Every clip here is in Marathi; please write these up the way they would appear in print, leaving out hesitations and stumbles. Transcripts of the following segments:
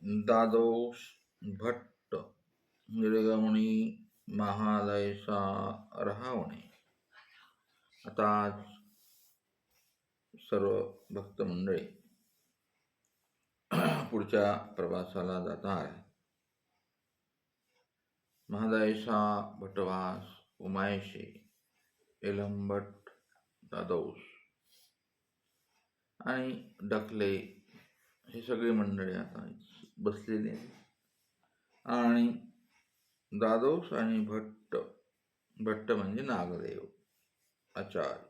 दादोष भट्ट निर्गमनी महादयसा रहावणे. आता आज सर्व भक्त मंडळी पुढच्या प्रवासाला जाणार. महादयसा भटवास उमायशे एलंबट दादोस आणि डकले हे सगळी मंडळी आता बसलेली आहे. आणि दादोस आणि भट्ट, भट्ट म्हणजे नागदेव आचार्य,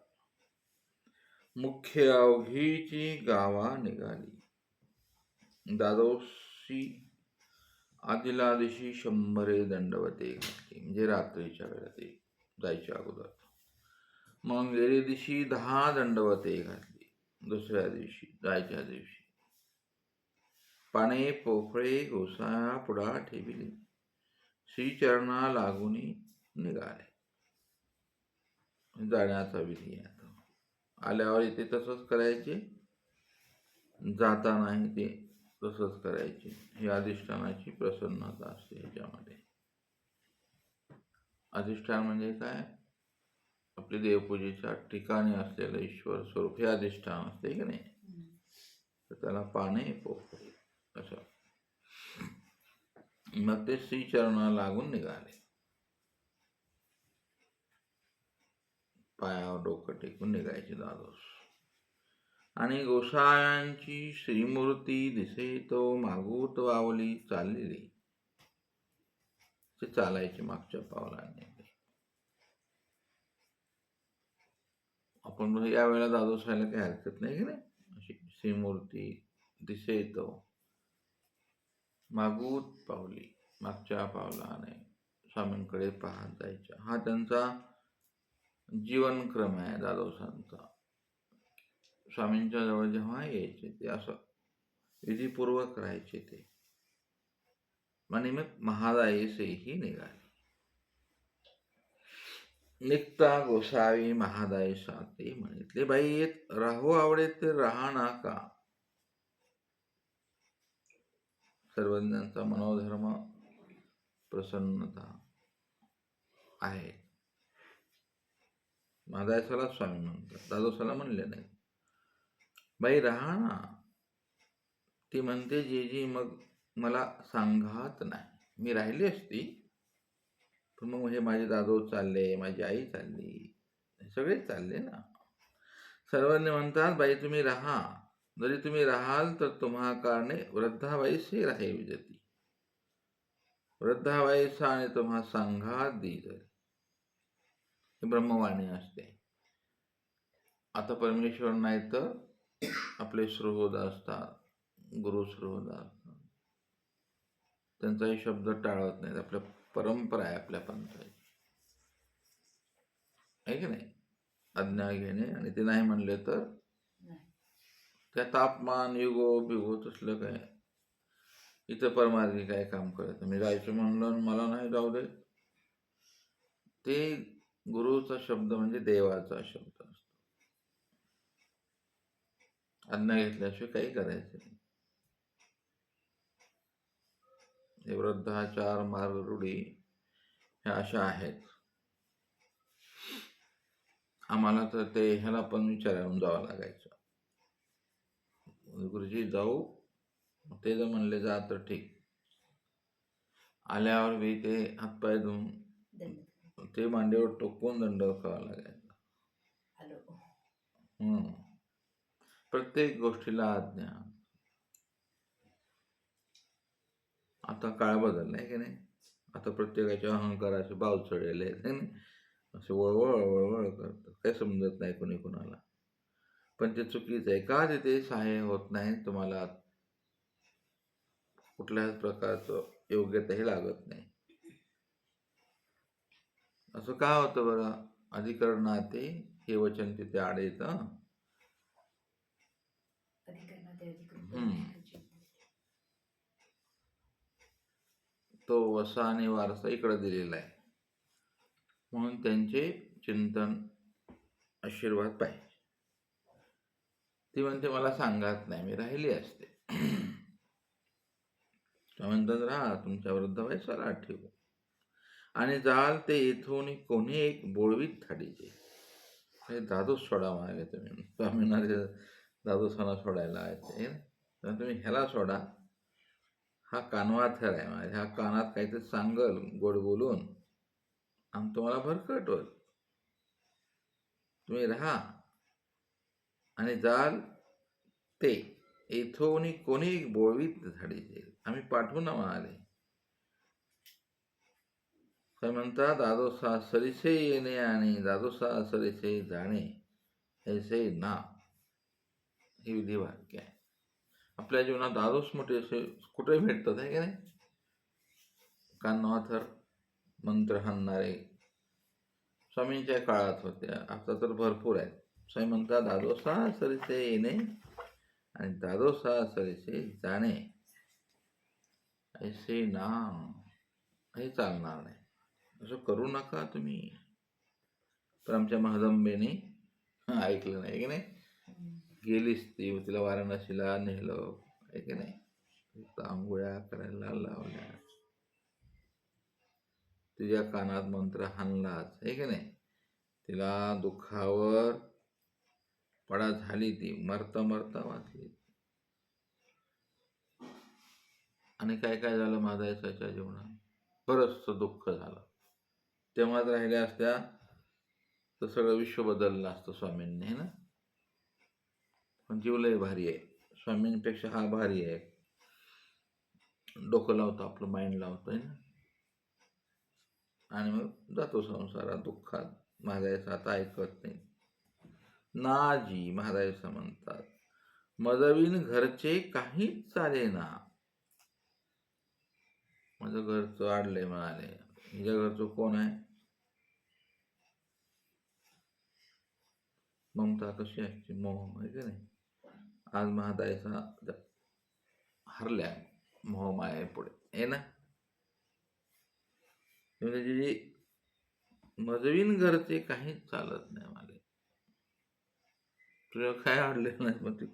मुख्य अवघीची गावा निघाली. दादोशी आदिला दिवशी 100 दंडवते घातली, म्हणजे रात्रीच्या वेळेत जायच्या अगोदर. मग गेल्या दिवशी 10 दंडवते घातली, दुसऱ्या दिवशी जायच्या दिवशी. पाने पोफळे गोसाया पुढा ठेविली, श्रीचरणा लागुनी निघाले. जाण्याचा विधी आहे. आल्यावर इथे तसंच करायचे, जातानाही ते तसंच करायचे. ही अधिष्ठानाची प्रसन्नता असते ह्याच्यामध्ये. अधिष्ठान म्हणजे काय? आपली देवपूजेच्या ठिकाणी असलेलं ईश्वर स्वरूप हे अधिष्ठान असते की नाही. तर त्याला पाने पोफळे असं. मग ते श्रीचरणा लागून निघाले. पायावर डोकं टेकून निघायचे दादोस. आणि गोसायांची श्रीमूर्ती दिसे तो मागूत वावली चाललेली. ते चालायचे मागच्या पावलाने. आपण या वेळेला दादोस व्हायला काही हरकत नाही की नाही. अशी श्रीमूर्ती दिसे तो मागूत पावली, मागच्या पावलाने स्वामींकडे पाहत जायच्या. हा त्यांचा जीवनक्रम आहे दादोसांचा. स्वामींच्या जवळ जेव्हा यायचे ते असं विधीपूर्वक राहायचे ते. आणि मग महादायीसेही निघाले. निघता गोसावी महादायीसा ते म्हणितले, बाई येत राहू आवडे ते राहणा का. सर्वज्ञांचा मनोधर्म प्रसन्नता आहे. महादायसाला स्वामी म्हणतात, दादोसाला म्हणले नाही. बाई राहा ना. ती म्हणते जी मग मला सांगात नाही. मी राहिली असती पण मग हे माझे दादोस चालले, माझी आई चालली, सगळेच चालले ना. सर्वांनी म्हणतात बाई तुम्ही राहा. जरी तुम्ही राहाल तर तुम्हा कारणे वृद्धाबाईशी राहे विजती. वृद्धाबाईसा आणि तुम्हा सांघात दीज. ही ब्रह्मवाणी असते. आता परमेश्वर नाही तर आपले सुहृद असतात, गुरु सुहृद असतात. त्यांचाही शब्द टाळत नाहीत. आपल्या परंपरा आहे आपल्या पंथाची, आहे की नाही. आज्ञा घेणे आणि ते नाही म्हणले तर त्या तापमान युगो बिगो तसलं काय. इथं परमार्गी काय काम करत. मी जायचं म्हणलं मला नाही जाऊ दे. ते गुरुचा शब्द म्हणजे देवाचा शब्द असतो. आज्ञा घेतल्याशिवाय काही करायचं नाही. हे वृद्धाचार मार्ग रूढी ह्या अशा आहेत. आम्हाला तर ते ह्याला पण विचारायला जावं लागायचं. गुरुजी जाऊ, ते जर म्हणले जा तर ठीक. आल्यावर बी ते हातपाय धुवून ते मांडीवर टोकून दंड करावा लागायचा. प्रत्येक गोष्टीला आज्ञा. आता काळ बदललाय की नाही. आता प्रत्येकाच्या अहंकाराचे भाव चढलेले आहेत. असे वळवळ करतात, काही समजत नाही कोणी कोणाला. पण ते चुकीचं आहे. का तिथे सहाय्य होत नाही तुम्हाला, कुठल्याच प्रकारचं योग्यताही लागत नाही. असं का होतं बरं. अधिकरणाते हे वचन तिथे आडेत. तो वसा आणि वारसा इकडे दिलेला आहे. म्हणून त्यांचे चिंतन आशीर्वाद पाहिजे. ती म्हणते मला सांगत नाही, मी राहिली असते. म्हणतात राहा तुमच्या वृद्ध वयसाला ठेवू आणि जाल ते येथून कोणी एक बोळवीत थाडीचे. हे दादूच सोडा म्हणाले तुम्ही. स्वामींना दादूसाना सोडायला आहे तर तुम्ही ह्याला सोडा. हा कानवा थर आहे माझ्या. ह्या कानात काहीतरी सांगल गोड बोलून आणि तुम्हाला भरकटवल. तुम्ही राहा आणि जाल ते येथून कोणी बोळवीत झाडीचे. आम्ही पाठवू ना म्हणाले. काय म्हणता दादोसा सरीसे येणे आणि दादोसा सरीसे जाणे ऐसे ना. हे विधी वाक्य आहे. आपल्या जीवनात दादोस मोठे असे कुठे भेटतात आहे की नाही. कानवाथर मंत्र हाणणारे स्वामींच्या काळात होते. आता तर भरपूर आहेत. स्वामी म्हणतात दादोसा सरीसे येणे आणि दादोसा सरीसे जाणे ऐसे ना. हे चालणार नाही. असं करू नका तुम्ही. तर आमच्या महदंबेने ऐकलं नाही की नाही. गेलीच ती तिला वाराणसीला नेलं आहे की नाही. आंघोळ्या करायला लावल्या. तुझ्या कानात मंत्र हाणलाच आहे की नाही. तिला दुःखावर पडा झाली. ती मरता मरता वाचली. आणि काय काय झालं महादायसाच्या जीवनात. बरंचसं दुःख झालं. तेव्हाच राहिल्या असत्या तर सगळं विश्व बदललं असतं स्वामींनी है ना. पण जीव लय भारी आहे. स्वामींपेक्षा हा भारी आहे. डोकं लावतो आपलं माइंड लावतो आहे ना. आणि मग जातो संसारात दुःखात. महाराज आता ऐकत नाही. नाजी महाराज म्हणतात मदवीन घरचे काहीच चाले ना. माझं घरचं आडलंय म्हणाले. हिच्या घरचं कोण आहे. ममता कशी असते मोह आहे की नाही. आज महादायसा हरल्या मोहमाये पुढे आहे ना. म्हणजे मजवीन घरचे काहीच चालत नाही मला. तुला काय अडलेलं नाही. मग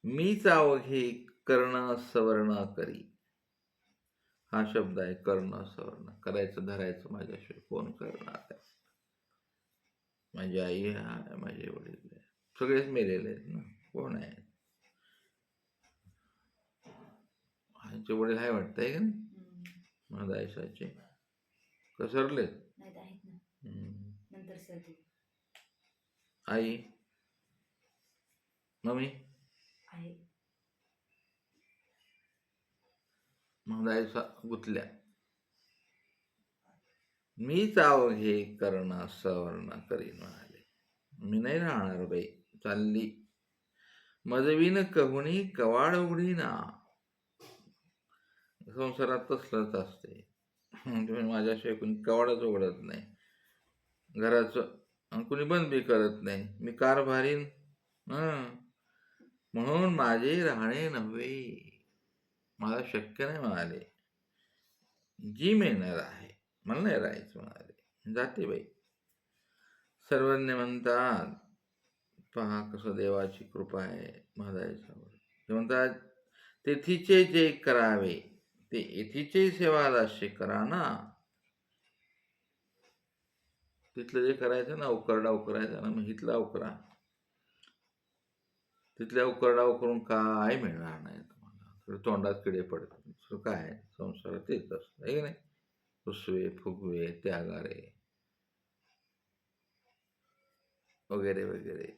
मीच अवघे कर्ण सवर्ण करी. हा शब्द आहे कर्ण सवर्ण. करायचं धरायचं माझ्याशिवाय कोण करणार आहे. माझी आई आहे, माझे वडील आहे, सगळेच मेलेले आहेत ना. कोण आहे. आईचे वडील आहे वाटतं आहे का नाही. माझ्या आईसाचे कसरलेत. आई मम्मी महादायसा गुतल्या. मीच अवघे कर्ण सवर्ण करीन म्हणाले. मी नाही राहणार बाई. चालली मजवीन कहुणी कवाड उघडी ना. संसारात तसलंच असते. तुम्ही माझ्याशिवाय कुणी कवाडच उघडत नाही. घराचं कुणी बंद बी करत नाही. मी कारभारीन म्हणून माझे राहणे नव्हे. मला शक्य नाही म्हणाले. जी मेहनत आहे मला नाही राहायचं म्हणाले. जाते बाई. सर्वज्ञ म्हणतात पहा कसं देवाची कृपा आहे महादायसावर. ते म्हणतात तेथीचे जे करावे ते येथीचे सेवा दास्य करा ना. तिथलं जे करायचं ना उकरडाव करायचं ना मग इथला उकरा. तिथल्या उकरडाव करून काय मिळणार नाही तुम्हाला. तोंडात किडे पडतात. काय संसारात तेच असतं आहे की नाही. रुसवे फुगवे त्यागारे वगैरे वगैरे.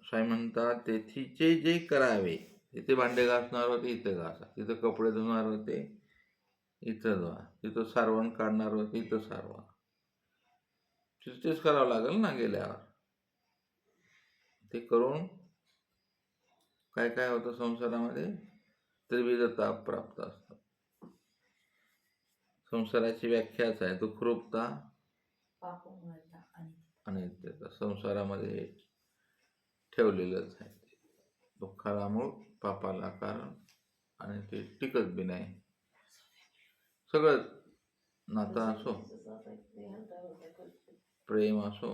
स्वामी म्हणतात तेथीचे जे करावे. तिथे भांडे घासणार होते इथं घासा. तिथं कपडे धुणार होते इथं धुवा. तिथं सारवण काढणार होते इथं सारवा. तेच करावं लागेल ना गेल्यावर. ते करून काय काय होतं संसारामध्ये त्रिविधता प्राप्त असतात. संसाराची व्याख्याच आहे दुःखरूपता अनित्यता. संसारामध्ये ठेवलेलंच आहे. दुःखाला मूळ पापाला कारण आणि ते टिकत बी नाही. सगळं नाता असो प्रेम असो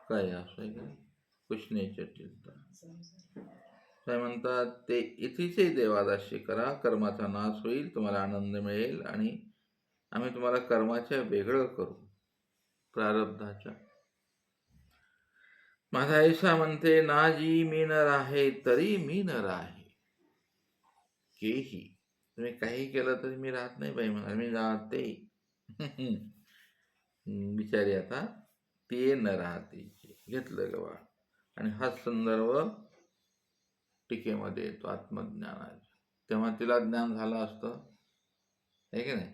काय असो कुछ नाही चटिलता. काय म्हणतात ते, इथेचे देवादाशी करा, कर्माचा नाश होईल, तुम्हाला आनंद मिळेल आणि आम्ही तुम्हाला कर्माच्या वेगळं करू, प्रारब्धाच्या. माझा ऐसा म्हणते, ना जी मी नर आहे तरी मी नर आहे. केही तुम्ही काही केलं तरी मी राहत नाही बाई म्हणा, मी राहते. बिचारी आता ते न राहते घेतलं गवा. आणि हा संदर्भ टीकेमध्ये येतो आत्मज्ञानाचा. तेव्हा तिला ज्ञान झालं असतं, आहे की नाही.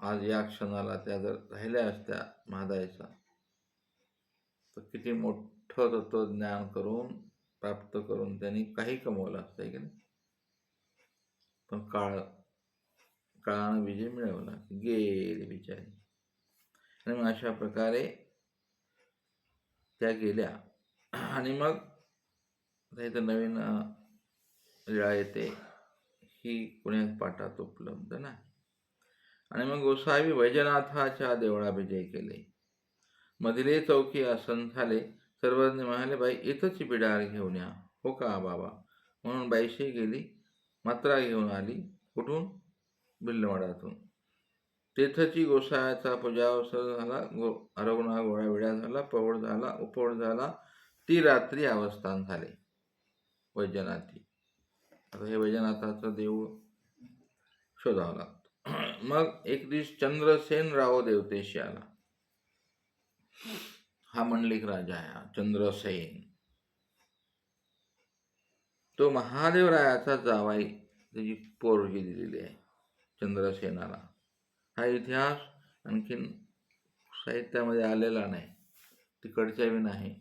आज या क्षणाला त्या जर राहिल्या असत्या महादायचा, तर किती मोठं तत्वज्ञान करून प्राप्त करून त्यांनी काही कमवलं असतं, आहे की नाही. पण काळानं विजय मिळवला, गेली बिचारी. आणि मग अशा प्रकारे त्या गेल्या. आणि मग इथं नवीन लीळा येते, ही पुण्यात पाठात उपलब्ध नाही. आणि मग गोसावी वैजनाथाच्या देवळा विजय केले. मधले चौकी आसन झाले. सर्वज्ञ म्हणाले, बाई इथंच बिडार घेऊन या. हो का बाबा. म्हणून बाईशी गेली, मात्रा घेऊन आली. कुठून? बिल्लवाडातून. तेथची गोसाव्याचा पूजावसर झाला, आरोग्य गोळा विड्या झाला, पवड झाला, उपवड झाला. ती रात्री अवस्थान झाले वैजनाथी. आता हे वैजनाथाचं देऊळ शोधावं लागतं. मग एक दिवस चंद्रसेन राव देवतेशी आला. हा मंडलिक राजा आहे चंद्रसेन. तो महादेवरायाचा जावाई, त्याची पोरगी दिलेली आहे चंद्रसेनाला. हा इतिहास आणखीन साहित्यामध्ये आलेला नाही, तिकडच्या बी नाही.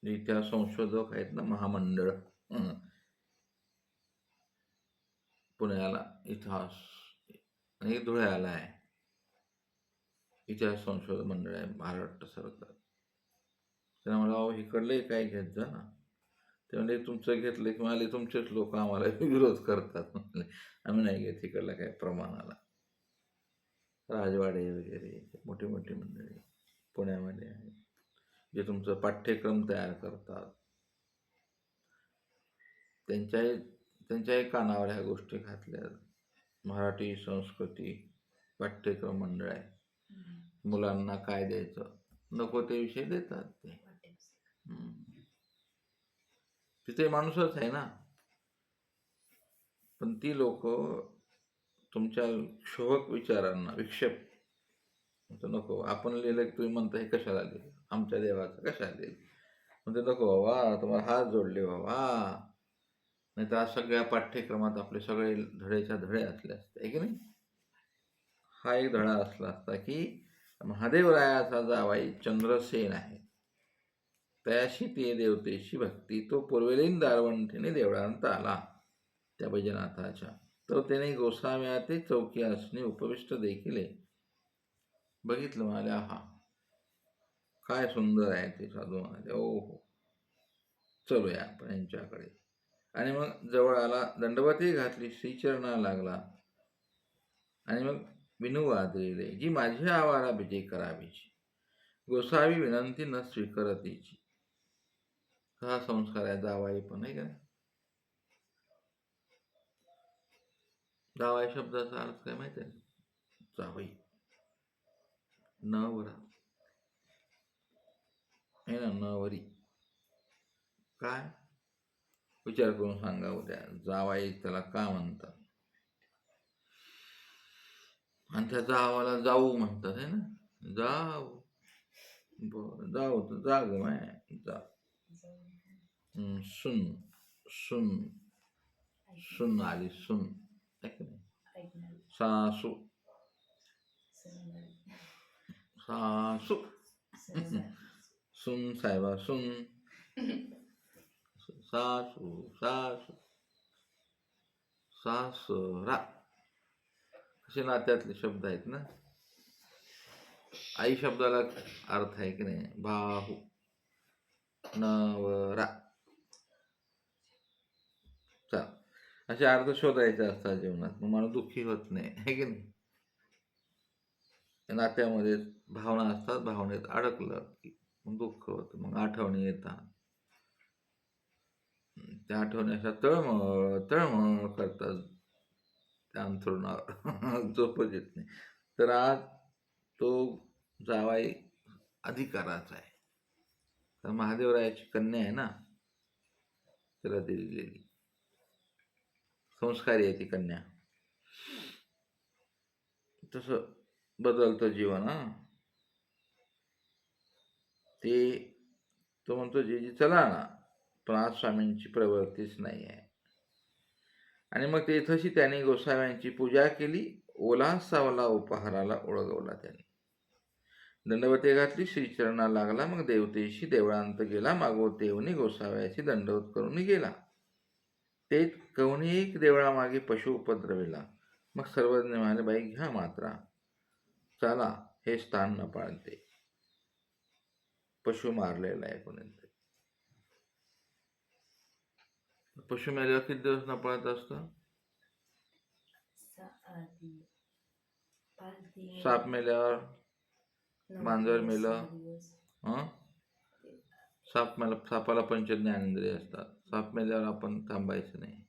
इतिहास संशोधक आहेत ना महामंडळ पुण्याला, इतिहास, आणि धुळ्याला आहे इतिहास संशोधन मंडळ आहे महाराष्ट्र सरकार. त्यांना मला अहो इकडले काय घेत जा ना. ते म्हणजे तुमचं घेतलं की मला तुमचेच लोक आम्हाला विरोध करतात. आम्ही नाही घेत इकडला काय प्रमाणाला. राजवाडे वगैरे मोठी मोठी मंडळी पुण्यामध्ये आहे, जे तुमचं पाठ्यक्रम तयार करतात. त्यांच्याही कानावर ह्या गोष्टी घातल्या. मराठी संस्कृती पाठ्यक्रम मंडळ आहे. मुलांना काय द्यायचं नको ते विषय देतात ते. तिथे माणूसच आहे ना. पण ती लोक तुमच्या क्षोभक विचारांना विक्षेप नको. आपण लिहिलं की तुम्ही म्हणता हे कशाला लिहिलं, आमच्या देवाचं कशाला लिहिलं, म्हणजे नको बाबा, तुम्हाला हात जोडले बाबा. नाही तर आज सगळ्या पाठ्यक्रमात आपले सगळे धडेच्या धडे असले असते, आहे की नाही. हा एक धडा असला असता की महादेवरायाचा जावाई चंद्रसेन आहे, तयाशी ते देवतेशी भक्ती. तो पूर्वेलीन दारवंठीने देवळांत आला त्या बैजनाथाच्या. तर त्याने गोसाव्या ते चौकी असणे उपविष्ट देखील बघितलं. म्हणाले, हा काय सुंदर आहे ते साधू. म्हणाले, ओ हो, चलूया आपण यांच्याकडे. आणि मग जवळ आला, दंडवती घातली, श्रीचरणा लागला. आणि मग विनू आदरिले, जी माझ्या आवारा विजय करावीची, गोसावी विनंती न स्वीकारतीची. हा संस्कार आहे जावाई पण, आहे का. जावाई शब्दाचा अर्थ काय माहिती आहे? जावाई, नवरा आहे ना, नवरी. काय विचार करून सांगा उद्या, जावाई त्याला का म्हणतात. आणि त्या जावाला जाऊ म्हणतात, आहे ना. जाऊ, जाऊ तर जाग माय जा. सुन सुन सुन आली, सुन, सासू सासू सुन साहेबा सुन, सासू सासू सासरा, असे नात्यातले शब्द आहेत ना. आई शब्दाला अर्थ आहे की नाही, भाऊ, नवरा. चल, असे अर्थ शोधायचे असतात जीवनात, मग मला दुःखी होत नाही, आहे की नाही. नात्यामध्ये भावना असतात, भावनेत अडकलं की मग दुःख होतं, मग आठवणी येतात. त्या आठवणी अशा तळमळ तळमळ करतात त्या अंथरुणावर झोपच येत नाही. तर आज तो जावाई अधिकाराचा आहे. तर महादेवरायाची कन्या आहे ना, त्याला दिलेली संस्कारी आहे ती कन्या. तसं बदलतं जीवन. ते तो म्हणतो जी चला ना, पण आज स्वामींची प्रवृत्तीच नाही आहे. आणि मग तेथशी त्याने गोसाव्यांची पूजा केली. ओला सावला उपहाराला ओळगवला त्याने. दंडवते घातली, श्रीचरणा लागला. मग देवतेशी देवळांत गेला. मागो तेवनी गोसाव्याची दंडवत करून गेला. ते कवनी एक देवळामागे पशु उपद्रविला. मग सर्वज्ञ म्हणाले, बाई घ्या मात्रा, चला हे स्थान न पाळते. पशु मारलेला आहे कोणीतरी. पशु मेल्यावर किती दिवस न पाळत असतं? साप मेल्यावर, मांजर मेलं, सापाला पंचज्ञानेंद्रिय असतात. साप मेल्यावर आपण थांबायचं नाही.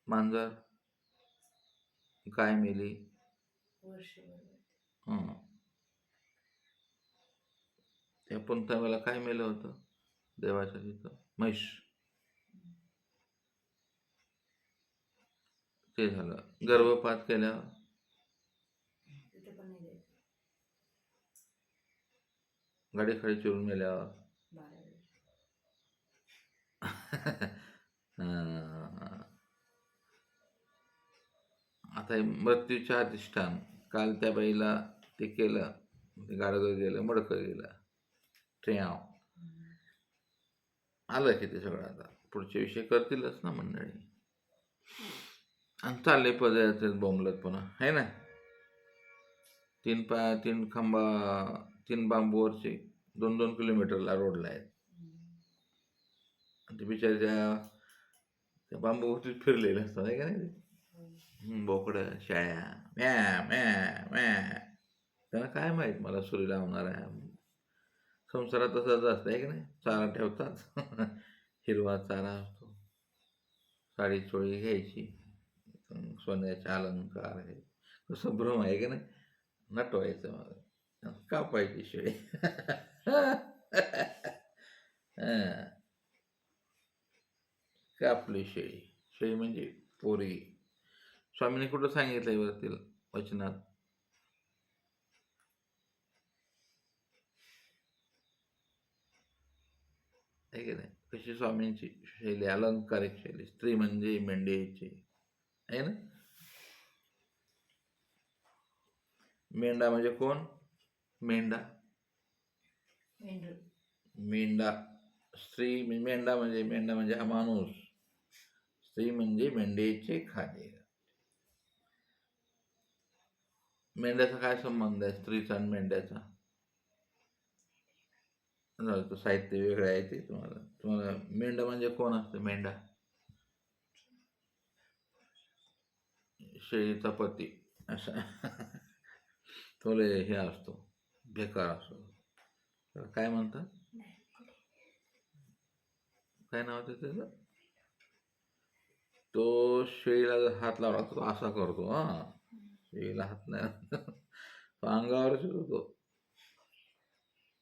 मांजर, गाय मेली, त्या पंथाला काय मेलं होतं देवाच्या तिथं? म्हैस. ते झालं. गर्भपात केल्यावर गाडी खाली चिरून मेल्यावर आता मृत्यूचे अधिष्ठान. काल त्या बाईला ते केलं, ते गाडगं गेलं, मडकं गेलं, ट्रेव आलं की ते सगळं. आता पुढचे विषय करतीलच ना मंडळी. आणि चालले पदयात्रेत बोंबलत पुन्हा, आहे ना. 3 खांबा, 3 बांबूवरचे 2-2 किलोमीटरला रोडला आहेत. ते बिचाऱ्या बांबूवरतीच फिरलेले असतात, आहे का नाही. बोकडं, शाळ्या, म्या म्या म्या. त्यांना काय माहीत मला सुरी लावणार आहे. संसारात तसंच असतं, आहे की नाही. चारा ठेवतात, हिरवा चारा असतो, साडी चोळी घ्यायची, सोन्याचे अलंकार आहे, कसं भ्रम आहे की नाही. नटवायचं, मग कापायची शेळी. कापली शेळी. शेळी म्हणजे पोरगी. स्वामीने कुठं सांगितलंय वरतील वचनात? आहे की नाही. कशी स्वामींची शैली, अलंकारिक शैली. स्त्री म्हणजे मेंढ्याची, आहे ना. मेंढा म्हणजे कोण? मेंढा, मेंढा. स्त्री मेंढा म्हणजे हा माणूस. स्त्री म्हणजे मेंढ्याचे खाणे. मेंढ्याचा काय संबंध आहे स्त्रीचा आणि मेंढ्याचा? साहित्य वेगळं आहे ते. तुम्हाला मेंढा म्हणजे कोण असतं? मेंढा शेळीचा पती असा. तो हे असतो, बेकार असतो. काय म्हणतात, काय नाव होतं त्याचं? तो शेळीला जर हात लावला तो असा करतो. शेळीला हात नाही, तो अंगावरच होतो.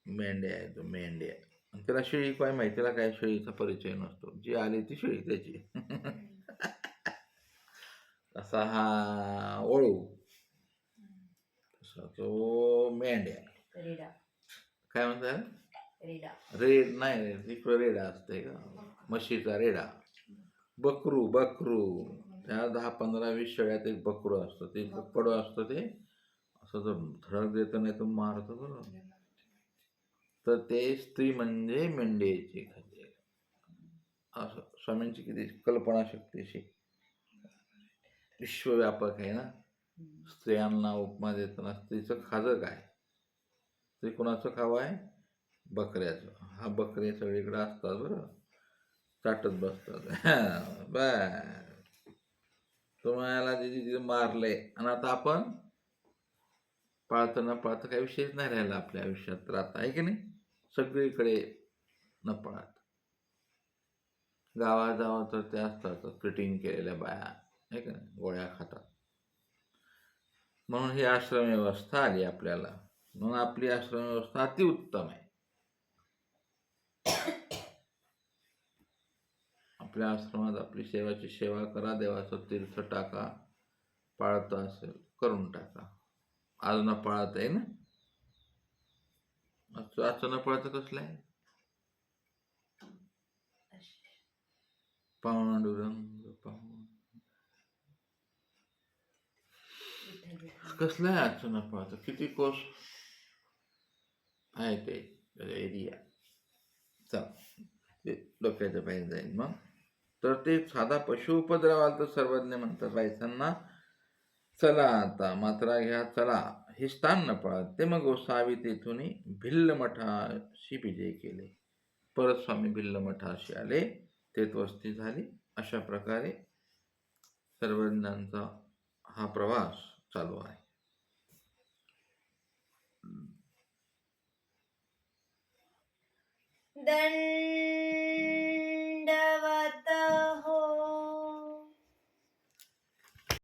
मेंढ्या आहे तो, मेंढ्या. त्याला शेळी काय माहिती, त्याला काय शेळीचा परिचय नसतो. जी आली ती शेळी त्याची. असा हा वळू, तसा तो मेंढ्या. काय म्हणतात? रेड नाही, इकडं रेडा असते का, म्हशीचा रेडा. बकरू, त्या 10-15-20 शेळ्यात एक बकरू असतं. ते कडू असतं, ते असं जर धडक देतं नाही तर मारतं बरं. तर ते स्त्री म्हणजे मेंढ्याची खाद्य. असं स्वामींची किती कल्पनाशक्ती अशी विश्वव्यापक आहे ना. स्त्रियांना उपमा देताना स्त्रीचं खाजं काय? स्त्री कोणाचं खावं आहे? बकऱ्याचं. हा बकरे सगळीकडे असतात बरं, चाटत बसतात. तुम्हाला तिथे मारलंय. आणि आता आपण पाळतं न पाळतं काही विषयच नाही राहिला आपल्या आयुष्यात तर आता, आहे की नाही. सगळीकडे न पाळत गावात जावं तर ते असतात फिटिंग केलेल्या बाया, आहे का नाही, गोळ्या खातात. म्हणून ही आश्रम व्यवस्था आली आपल्याला. म्हणून आपली आश्रम व्यवस्था अतिउत्तम आहे. आपल्या आश्रमात आपली सेवाची सेवा करा, देवाचं तीर्थ टाका, पाळतं असेल करून टाका. आज न पाळत आहे ना, आजचं न पाळतं कसलं आहे? पांडुरंग कसलं आहे आजचं न पाळतं? किती कोस आहे ते एरिया. चल ते डोक्याच्या बाहेर जाईल. मग तर ते साधा पशु उपद्रव आला तर सर्वज्ञ म्हणतात बायसांना, चला आता मात्रा घ्या चला, हे स्थान न पाळत. ते मग गोसावी तेथून भिल्ल मठाशी विजय केले. परत स्वामी भिल्ल मठाशी आले, तेथ वस्ती झाली. अशा प्रकारे सर्वज्ञांचा हा प्रवास चालू आहे. दंड